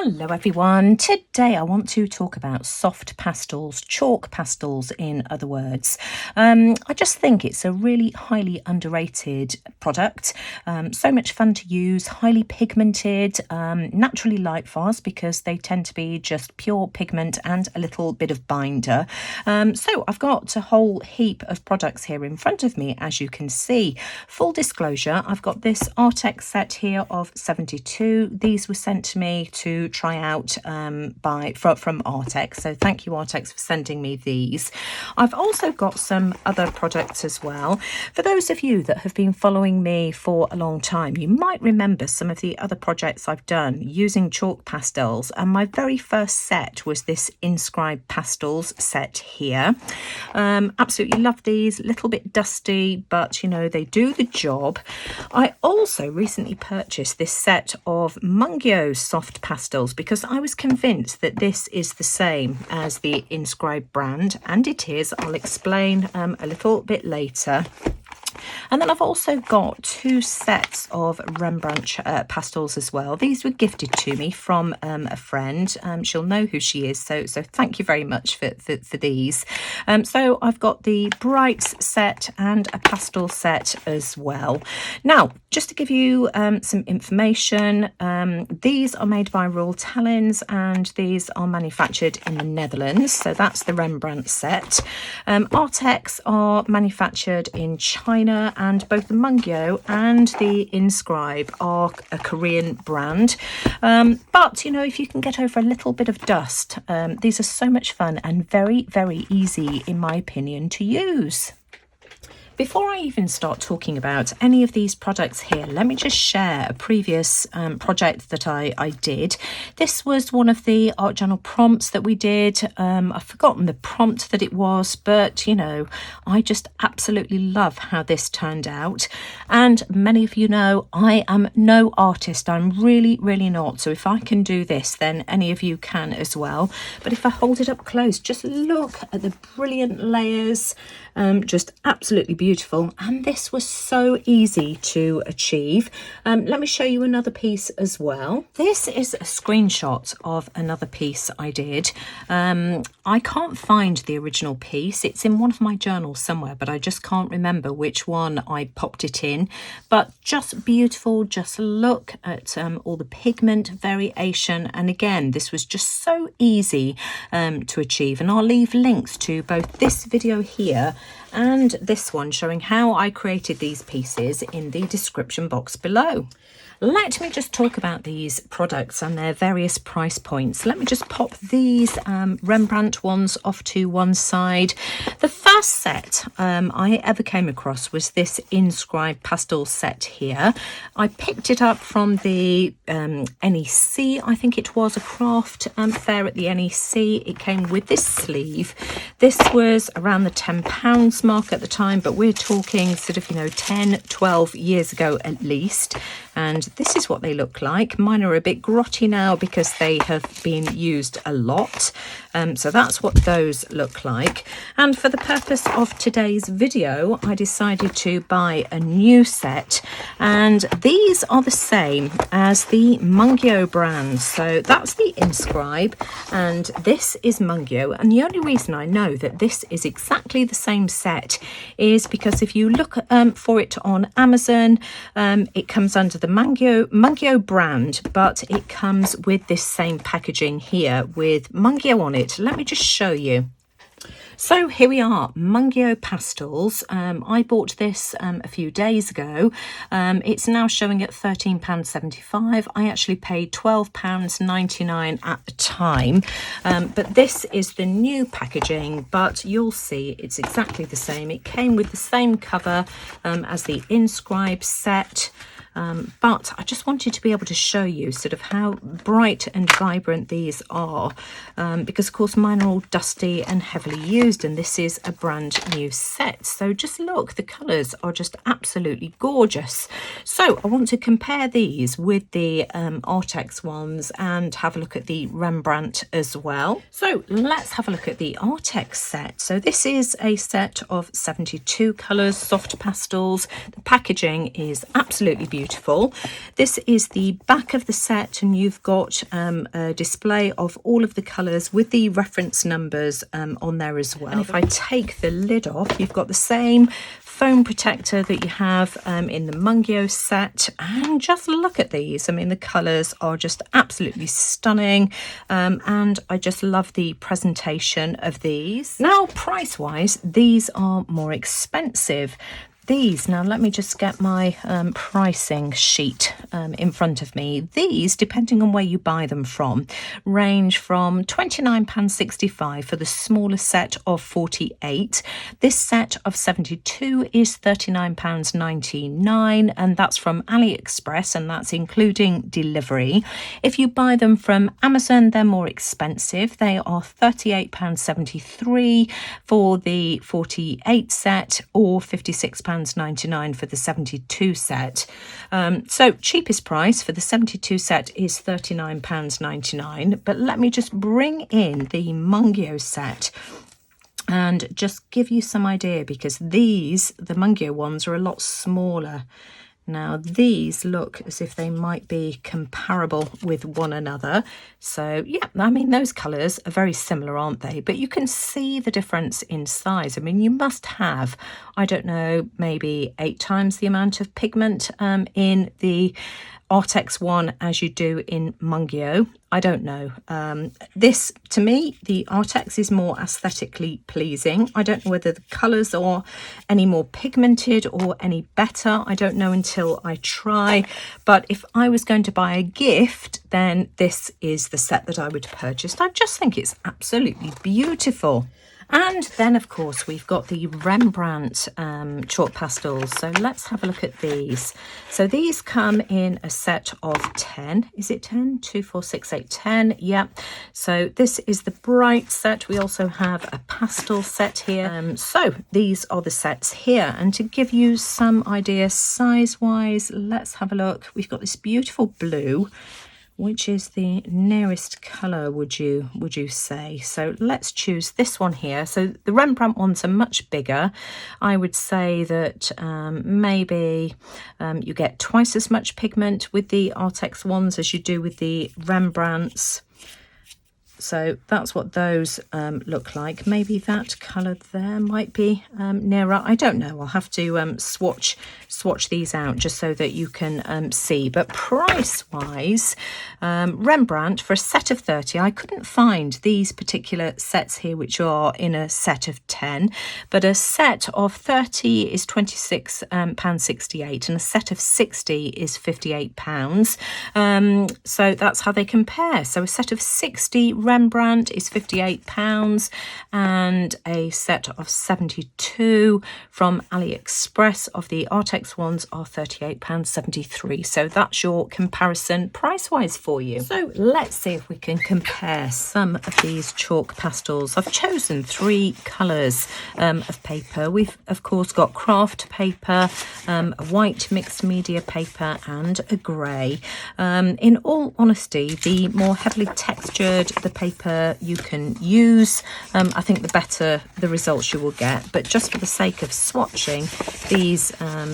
Hello everyone, today I want to talk about soft pastels, chalk pastels in other words. I just think it's a really highly underrated product, so much fun to use, highly pigmented, naturally light fast because they tend to be just pure pigment and a little bit of binder. So I've got a whole heap of products here in front of me, as you can see. Full disclosure, I've got this Arrtx set here of 72. These were sent to me to try out from Arrtx, so thank you Arrtx for sending me these. I've also got some other products as well. For those of you that have been following me for a long time, you might remember some of the other projects I've done using chalk pastels, and my very first set was this Inscribed Pastels set here. Absolutely love these, a little bit dusty, but you know, they do the job. I also recently purchased this set of Mungyo soft pastels because I was convinced that this is the same as the Inscribed brand, and it is. I'll explain a little bit later. And then I've also got two sets of Rembrandt pastels as well. These were gifted to me from a friend. She'll know who she is, so thank you very much for these. So I've got the Brights set and a pastel set as well. Now, just to give you some information, these are made by Royal Talens and these are manufactured in the Netherlands. So that's the Rembrandt set. Arrtx are manufactured in China, and both the Mungyo and the Inscribe are a Korean brand. But, you know, if you can get over a little bit of dust, these are so much fun and very, very easy, in my opinion, to use. Before I even start talking about any of these products here, let me just share a previous project that I did. This was one of the art journal prompts that we did. I've forgotten the prompt that it was, but you know, I just absolutely love how this turned out. And many of you know I am no artist. I'm really, really not. So if I can do this, then any of you can as well. But if I hold it up close, just look at the brilliant layers, just absolutely beautiful, and this was so easy to achieve. Let me show you another piece as well. This is a screenshot of another piece I did. I can't find the original piece. It's in one of my journals somewhere, but I just can't remember which one I popped it in. But just beautiful. Just look at all the pigment variation, and again, this was just so easy to achieve. And I'll leave links to both this video here and this one showing how I created these pieces in the description box below. Let me just talk about these products and their various price points. Let me just pop these Rembrandt ones off to one side. The first set I ever came across was this Inscribed Pastel set here. I picked it up from the NEC, I think it was, a craft fair at the NEC. It came with this sleeve. This was around the £10 mark at the time, but we're talking sort of, you know, 10, 12 years ago at least. And this is what they look like. Mine are a bit grotty now because they have been used a lot. So that's what those look like. And for the purpose of today's video, I decided to buy a new set. And these are the same as the Mungyo brand. So that's the Inscribe and this is Mungyo. And the only reason I know that this is exactly the same set is because if you look for it on Amazon, it comes under the Mungyo brand, but it comes with this same packaging here with Mungyo on it. Let me just show you. So here we are, Mungyo Pastels. I bought this a few days ago. It's now showing at £13.75. I actually paid £12.99 at the time. But this is the new packaging, but you'll see it's exactly the same. It came with the same cover as the Inscribed set. But I just wanted to be able to show you sort of how bright and vibrant these are, because of course mine are all dusty and heavily used, and this is a brand new set. So just look, the colours are just absolutely gorgeous. So I want to compare these with the Arrtx ones and have a look at the Rembrandt as well. So let's have a look at the Arrtx set. So this is a set of 72 colours, soft pastels. The packaging is absolutely beautiful. beautiful. This is the back of the set, and you've got a display of all of the colours with the reference numbers on there as well. And if I take the lid off, you've got the same foam protector that you have in the Mungyo set, and just look at these. I mean, the colours are just absolutely stunning, and I just love the presentation of these. Now, price wise, these are more expensive. These, now let me just get my pricing sheet in front of me. These, depending on where you buy them from, range from £29.65 for the smaller set of 48. This set of 72 is £39.99, and that's from AliExpress, and that's including delivery. If you buy them from Amazon, they're more expensive. They are £38.73 for the 48 set, or £56.99 for the 72 set. So cheapest price for the 72 set is £39.99. But let me just bring in the Mungyo set and just give you some idea, because these, the Mungyo ones, are a lot smaller. Now, these look as if they might be comparable with one another. So, yeah, I mean, those colours are very similar, aren't they? But you can see the difference in size. I mean, you must have, I don't know, maybe 8 times the amount of pigment in the Arrtx one as you do in Mungyo. I don't know. This, to me, the Arrtx is more aesthetically pleasing. I don't know whether the colours are any more pigmented or any better. I don't know until I try. But if I was going to buy a gift, then this is the set that I would purchase. I just think it's absolutely beautiful. And then, of course, we've got the Rembrandt chalk pastels. So let's have a look at these. So these come in a set of 10. Is it 10? 2, 4, 6, 8, 10. Yeah. So this is the bright set. We also have a pastel set here. So these are the sets here. And to give you some idea size-wise, let's have a look. We've got this beautiful blue. Which is the nearest colour, would you say? So let's choose this one here. So the Rembrandt ones are much bigger. I would say that maybe you get twice as much pigment with the Arrtx ones as you do with the Rembrandts. So that's what those look like. Maybe that colour there might be nearer. I don't know. I'll have to swatch these out just so that you can see. But price-wise, Rembrandt for a set of 30, I couldn't find these particular sets here, which are in a set of 10. But a set of 30 is £26.68, and a set of 60 is £58. So that's how they compare. So a set of 60 Rembrandt is £58, and a set of 72 from AliExpress of the Arrtx ones are £38.73. So that's your comparison price-wise for you. So let's see if we can compare some of these chalk pastels. I've chosen 3 colours of paper. We've, of course, got craft paper, a white mixed media paper, and a grey. In all honesty, the more heavily textured the paper you can use, I think the better the results you will get. But just for the sake of swatching, these are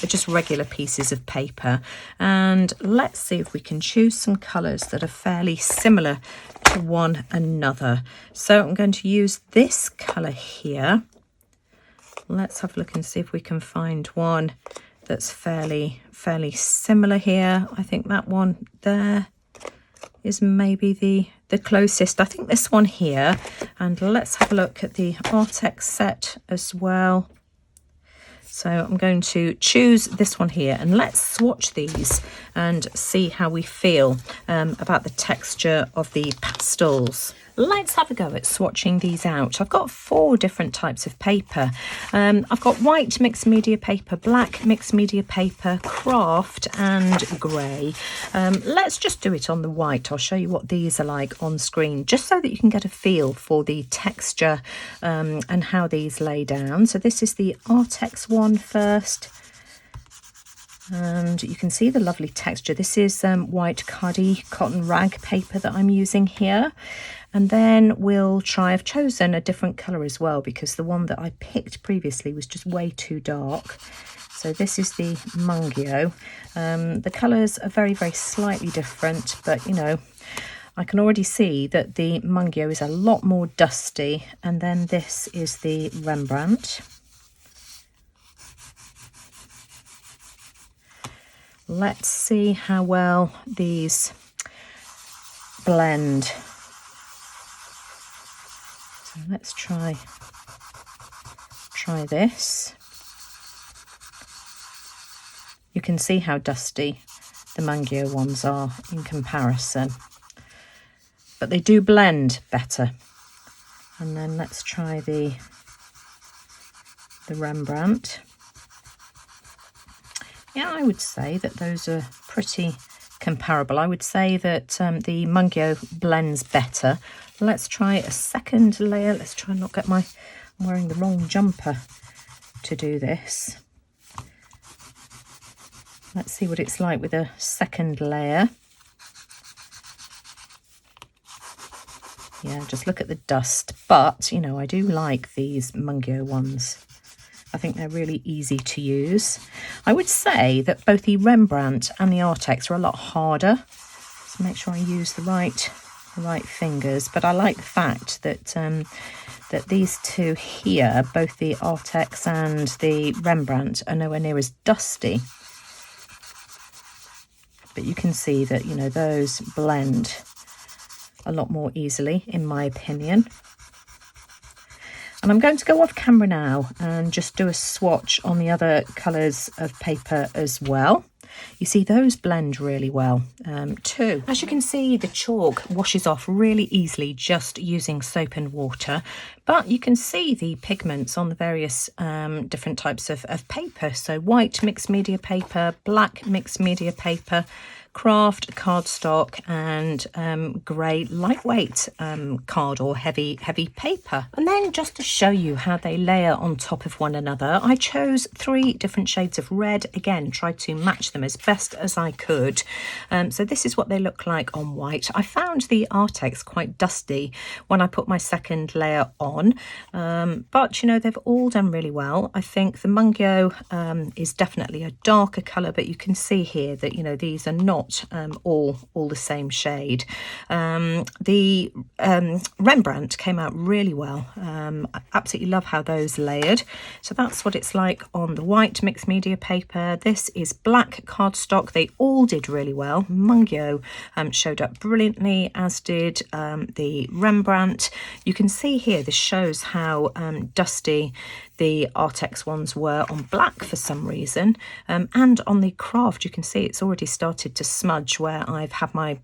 just regular pieces of paper. And let's see if we can choose some colours that are fairly similar to one another. So I'm going to use this colour here. Let's have a look and see if we can find one that's fairly similar here. I think that one there is maybe the closest. I think this one here. And let's have a look at the Arrtx set as well. So I'm going to choose this one here, and let's swatch these and see how we feel about the texture of the pastels. Let's have a go at swatching these out. I've got 4 different types of paper. I've got white mixed media paper, black mixed media paper, craft, and grey. Let's just do it on the white. I'll show you what these are like on screen, just so that you can get a feel for the texture and how these lay down. So this is the Arrtx one first. And you can see the lovely texture. This is white khadi cotton rag paper that I'm using here. And then we'll try, I've chosen a different colour as well, because the one that I picked previously was just way too dark. So this is the Mungyo. The colours are very, very slightly different, but you know, I can already see that the Mungyo is a lot more dusty. And then this is the Rembrandt. Let's see how well these blend. So let's try this. You can see how dusty the Mungyo ones are in comparison, but they do blend better. And then let's try the Rembrandt. Yeah, I would say that those are pretty comparable. I would say that the Mungyo blends better. Let's try a second layer. Let's try and not get I'm wearing the wrong jumper to do this. Let's see what it's like with a second layer. Yeah, just look at the dust. But, you know, I do like these Mungyo ones. I think they're really easy to use. I would say that both the Rembrandt and the Arrtx are a lot harder. So make sure I use the right fingers. But I like the fact that that these two here, both the Arrtx and the Rembrandt, are nowhere near as dusty. But you can see that, you know, those blend a lot more easily, in my opinion. And I'm going to go off camera now and just do a swatch on the other colours of paper as well. You see, those blend really well too. As you can see, the chalk washes off really easily just using soap and water, but you can see the pigments on the various different types of paper. So white mixed media paper, black mixed media paper, craft cardstock, and grey lightweight card or heavy paper. And then just to show you how they layer on top of one another, I chose 3 different shades of red. Again, tried to match them as best as I could. So this is what they look like on white. I found the Arrtx quite dusty when I put my second layer on, but you know, they've all done really well. I think the Mungyo is definitely a darker colour, but you can see here that, you know, these are not all the same shade. The Rembrandt came out really well. I absolutely love how those layered. So that's what it's like on the white mixed media paper. This is black cardstock. They all did really well. Mungyo showed up brilliantly, as did the Rembrandt. You can see here, this shows how dusty the Arrtx ones were on black for some reason, and on the craft you can see it's already started to smudge where I've had my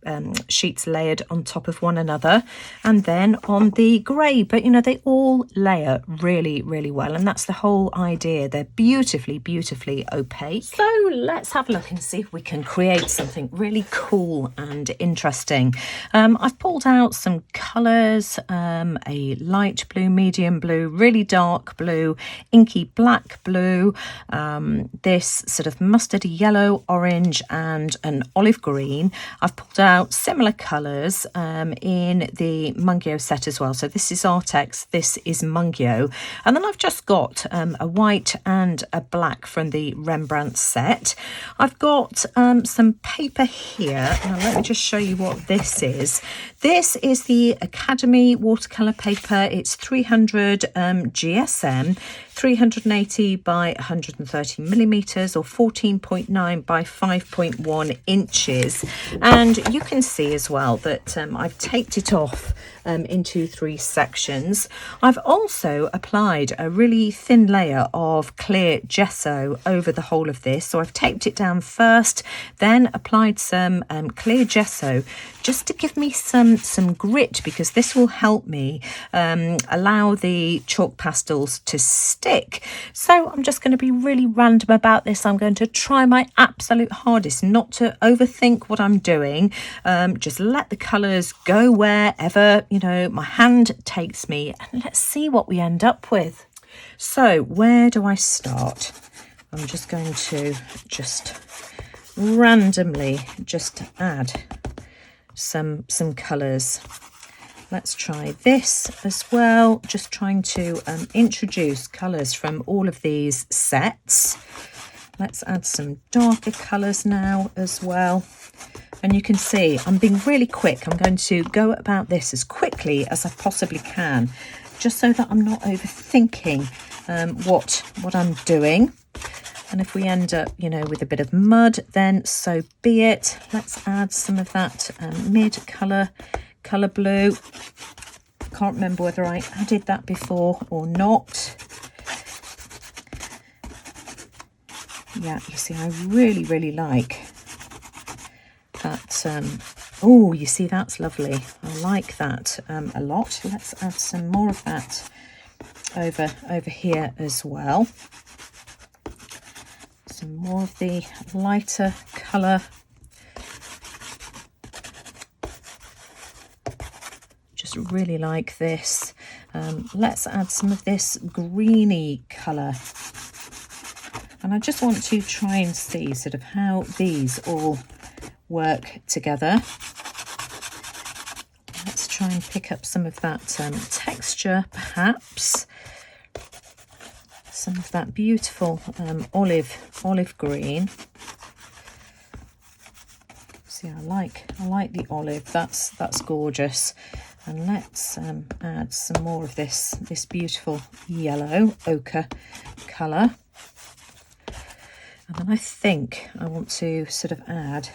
sheets layered on top of one another, and then on the grey. But you know, they all layer really well, and that's the whole idea. They're beautifully opaque. So let's have a look and see if we can create something really cool and interesting. I've pulled out some colours, a light blue, medium blue, really dark blue, inky black blue, this sort of mustard yellow, orange, and an olive green. I've pulled out similar colours in the Mungyo set as well. So this is Arrtx, this is Mungyo, and then I've just got a white and a black from the Rembrandt set. I've got some paper here. Now let me just show you what this is. This is the Academy watercolour paper. It's 300 GSM, 380 by 130 millimeters, or 14.9 by 5.1 inches. And you can see as well that I've taped it off into 3 sections. I've also applied a really thin layer of clear gesso over the whole of this. So I've taped it down first, then applied some clear gesso just to give me some grit, because this will help me allow the chalk pastels to stick. So I'm just going to be really random about this. I'm going to try my absolute hardest not to overthink what I'm doing. Just let the colours go wherever, you know, my hand takes me, and let's see what we end up with. So where do I start? I'm just going to randomly add some colours. Let's try this as well, just trying to introduce colours from all of these sets. Let's add some darker colours now as well. And you can see I'm being really quick. I'm going to go about this as quickly as I possibly can, just so that I'm not overthinking what I'm doing. And if we end up, you know, with a bit of mud, then so be it. Let's add some of that mid colour blue. Can't remember whether I added that before or not. Yeah, you see, I really like that. Oh, you see, that's lovely. I like that a lot. Let's add some more of that over here as well. Some more of the lighter colour. Just really like this. Let's add some of this greeny colour. And I just want to try and see sort of how these all work together. Let's try and pick up some of that texture, perhaps. Some of that beautiful olive green. See, I like the olive. That's gorgeous. And let's add some more of this beautiful yellow ochre colour. And then I think I want to sort of add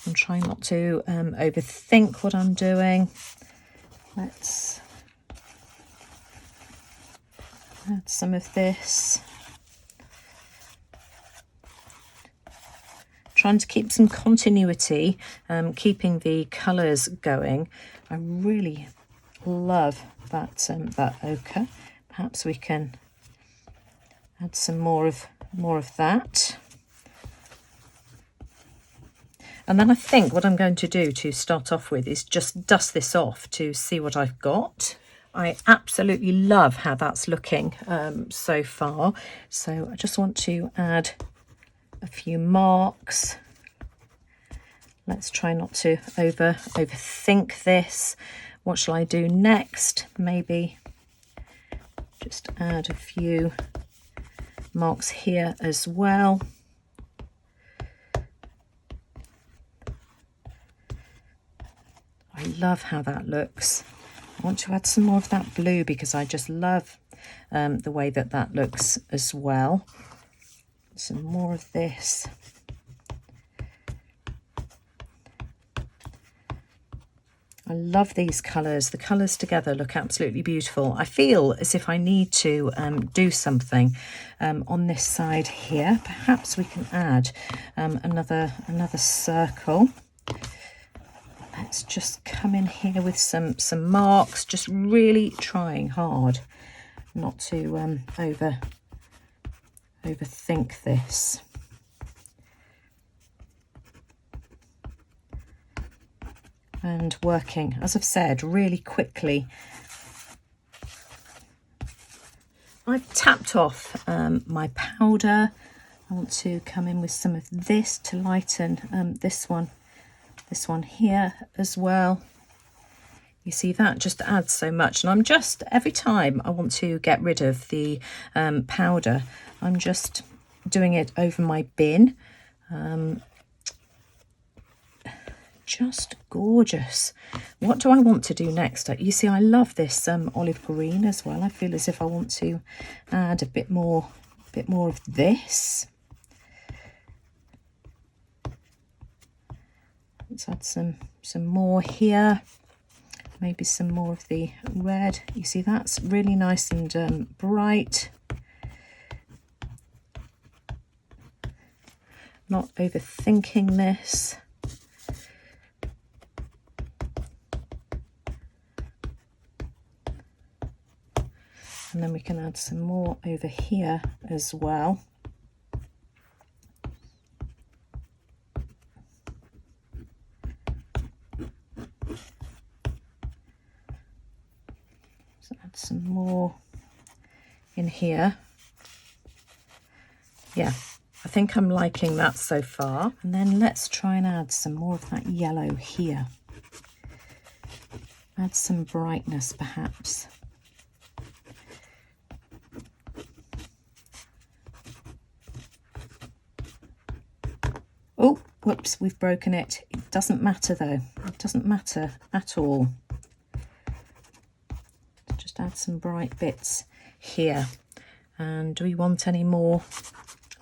I'm trying not to overthink what I'm doing. Let's add some of this. Trying to keep some continuity, keeping the colours going. I really love that ochre. Perhaps we can add some more of that. And then I think what I'm going to do to start off with is just dust this off to see what I've got. I absolutely love how that's looking so far. So I just want to add a few marks. Let's try not to overthink this. What shall I do next? Maybe just add a few marks here as well. I love how that looks. I want to add some more of that blue because I just love the way that looks as well. Some more of this. I love these colours. The colours together look absolutely beautiful. I feel as if I need to do something on this side here. Perhaps we can add another circle. Let's just come in here with some marks, just really trying hard not to overthink this. And working, as I've said, really quickly. I've tapped off my powder. I want to come in with some of this to lighten this one here as well. You see, that just adds so much. And I'm just, every time I want to get rid of the powder, I'm just doing it over my bin. Just gorgeous. What do I want to do next? You see, I love this olive green as well. I feel as if I want to add a bit more of this. Let's add some more here. Maybe some more of the red. You see, that's really nice and bright. Not overthinking this. And then we can add some more over here as well. So add some more in here. Yeah, I think I'm liking that so far. And then let's try and add some more of that yellow here. Add some brightness perhaps. Oh, whoops, we've broken it. It doesn't matter though. It doesn't matter at all. Just add some bright bits here. And do we want any more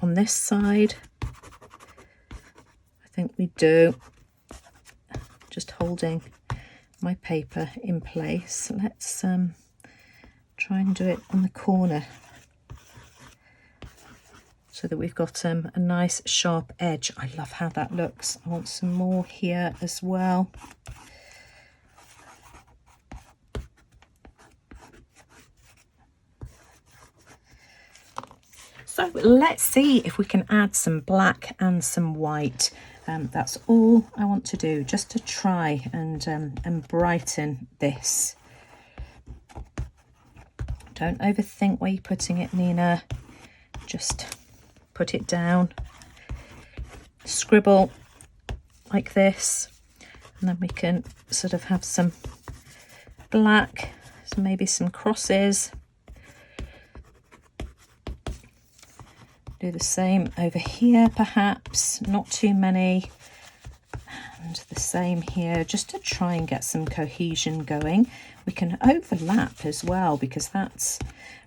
on this side? I think we do. Just holding my paper in place. Let's try and do it on the corner so that we've got a nice sharp edge. I love how that looks. I want some more here as well. So let's see if we can add some black and some white. That's all I want to do, just to try and brighten this. Don't overthink where you're putting it, Nina. Just put it down, scribble like this, and then we can sort of have some black, so maybe some crosses. Do the same over here perhaps, not too many, and the same here, just to try and get some cohesion going. We can overlap as well because that's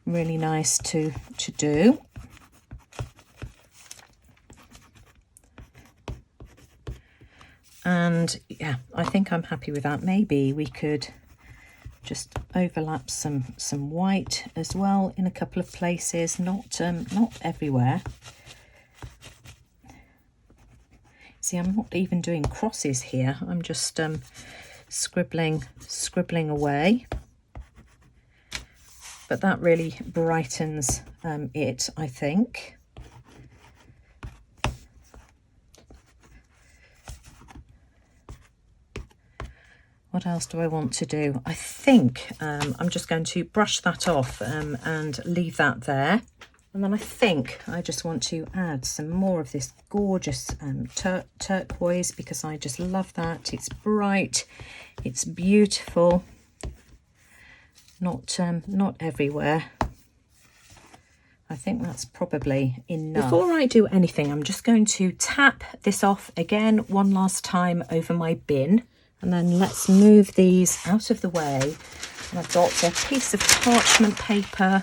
really nice to do. And yeah, I think I'm happy with that. Maybe we could just overlap some white as well in a couple of places, not everywhere. See, I'm not even doing crosses here. I'm just scribbling away. But that really brightens it, I think. What else do I want to do? I think I'm just going to brush that off and leave that there. And then I think I just want to add some more of this gorgeous turquoise, because I just love that. It's bright, it's beautiful, not everywhere. I think that's probably enough. Before I do anything, I'm just going to tap this off again one last time over my bin. And then let's move these out of the way. And I've got a piece of parchment paper.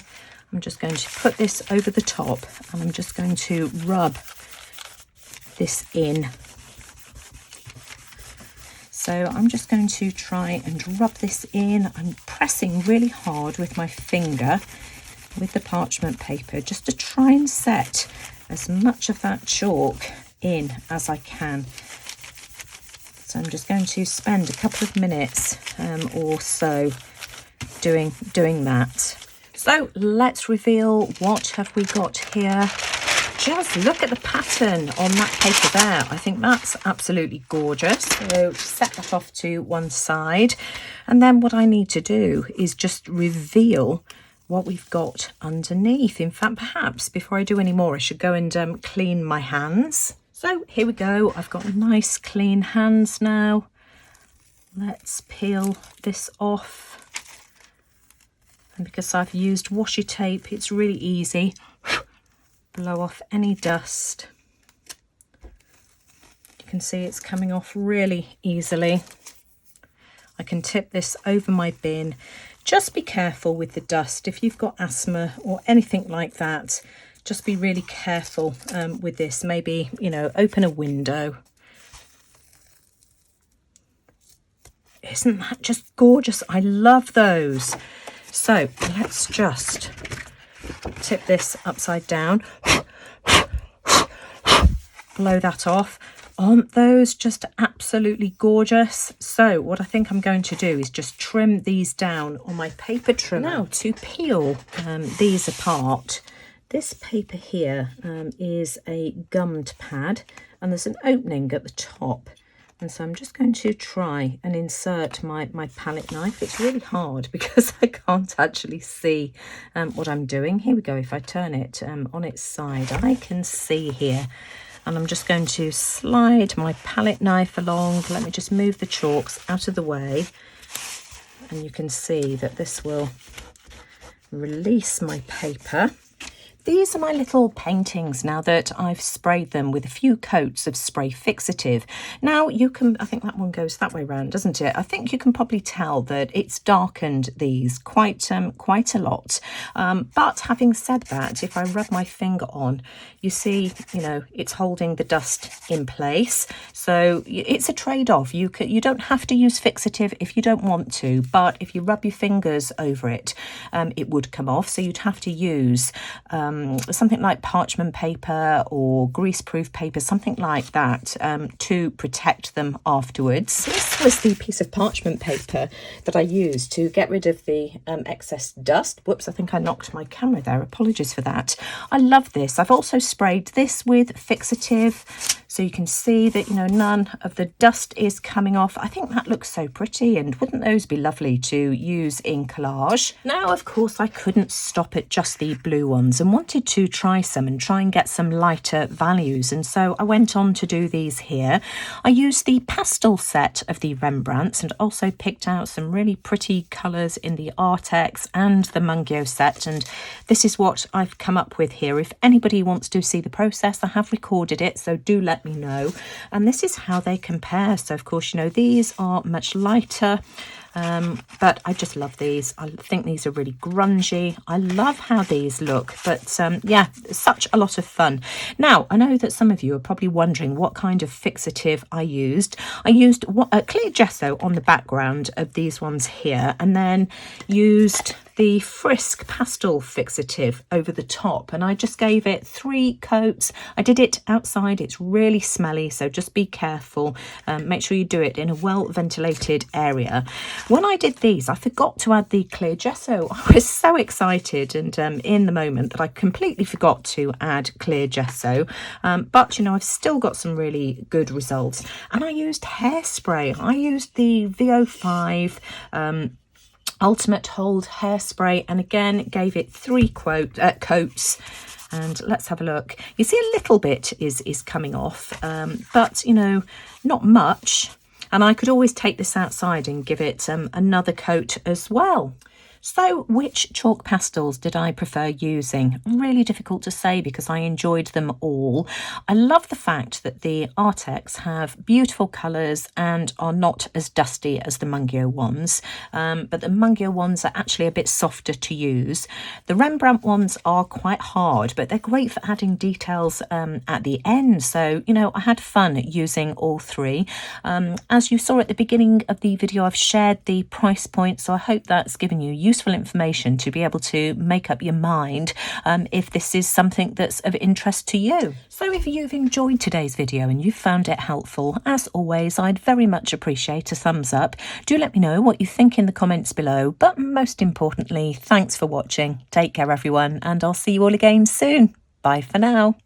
I'm just going to put this over the top, and I'm just going to rub this in. So I'm just going to try and rub this in. I'm pressing really hard with my finger with the parchment paper just to try and set as much of that chalk in as I can. So I'm just going to spend a couple of minutes or so doing that. So let's reveal what have we got here. Just look at the pattern on that paper there. I think that's absolutely gorgeous. So set that off to one side. And then what I need to do is just reveal what we've got underneath. In fact, perhaps before I do any more, I should go and clean my hands. So here we go. I've got nice clean hands now. Let's peel this off. And because I've used washi tape, it's really easy. Blow off any dust. You can see it's coming off really easily. I can tip this over my bin. Just be careful with the dust. If you've got asthma or anything like that, just be really careful with this. Maybe, you know, open a window. Isn't that just gorgeous? I love those. So let's just tip this upside down. Blow that off. Aren't those just absolutely gorgeous? So what I think I'm going to do is just trim these down on my paper trimmer. Now to peel these apart. This paper here is a gummed pad, and there's an opening at the top. And so I'm just going to try and insert my palette knife. It's really hard because I can't actually see what I'm doing. Here we go. If I turn it on its side, I can see here. And I'm just going to slide my palette knife along. Let me just move the chalks out of the way. And you can see that this will release my paper. These are my little paintings now that I've sprayed them with a few coats of spray fixative. Now you can, I think that one goes that way round, doesn't it? I think you can probably tell that it's darkened these quite a lot. But having said that, if I rub my finger on, you see, you know, it's holding the dust in place. So it's a trade-off. You don't have to use fixative if you don't want to, but if you rub your fingers over it, it would come off. So you'd have to use something like parchment paper or greaseproof paper, something like that, to protect them afterwards. This was the piece of parchment paper that I used to get rid of the excess dust. Whoops, I think I knocked my camera there. Apologies for that. I love this. I've also sprayed this with fixative, so you can see that, you know, none of the dust is coming off. I think that looks so pretty, and wouldn't those be lovely to use in collage? Now, of course, I couldn't stop at just the blue ones and wanted to try some and try and get some lighter values, and so I went on to do these here. I used the pastel set of the Rembrandts and also picked out some really pretty colours in the Arrtx and the Mungyo set, and this is what I've come up with here. If anybody wants to see the process, I have recorded it, so do let me know. And this is how they compare. So of course, you know, these are much lighter, but I just love these. I think these are really grungy. I love how these look, but yeah, such a lot of fun. Now, I know that some of you are probably wondering what kind of fixative I used. I used clear gesso on the background of these ones here, and then used the Frisk pastel fixative over the top, and I just gave it 3 coats. I did it outside. It's really smelly, so just be careful. Make sure you do it in a well ventilated area. When I did these, I forgot to add the clear gesso. I was so excited and in the moment that I completely forgot to add clear gesso, but you know, I've still got some really good results. And I used hairspray. I used the VO5 Ultimate Hold hairspray, and again gave it 3 coats. And let's have a look. You see a little bit is coming off, but you know, not much. And I could always take this outside and give it another coat as well. So which chalk pastels did I prefer using? Really difficult to say because I enjoyed them all. I love the fact that the Arrtx have beautiful colours and are not as dusty as the Mungyo ones, but the Mungyo ones are actually a bit softer to use. The Rembrandt ones are quite hard, but they're great for adding details at the end. So, you know, I had fun using all 3. As you saw at the beginning of the video, I've shared the price point, so I hope that's given you useful information to be able to make up your mind if this is something that's of interest to you. So if you've enjoyed today's video and you've found it helpful, as always, I'd very much appreciate a thumbs up. Do let me know what you think in the comments below, but most importantly, thanks for watching. Take care everyone, and I'll see you all again soon. Bye for now.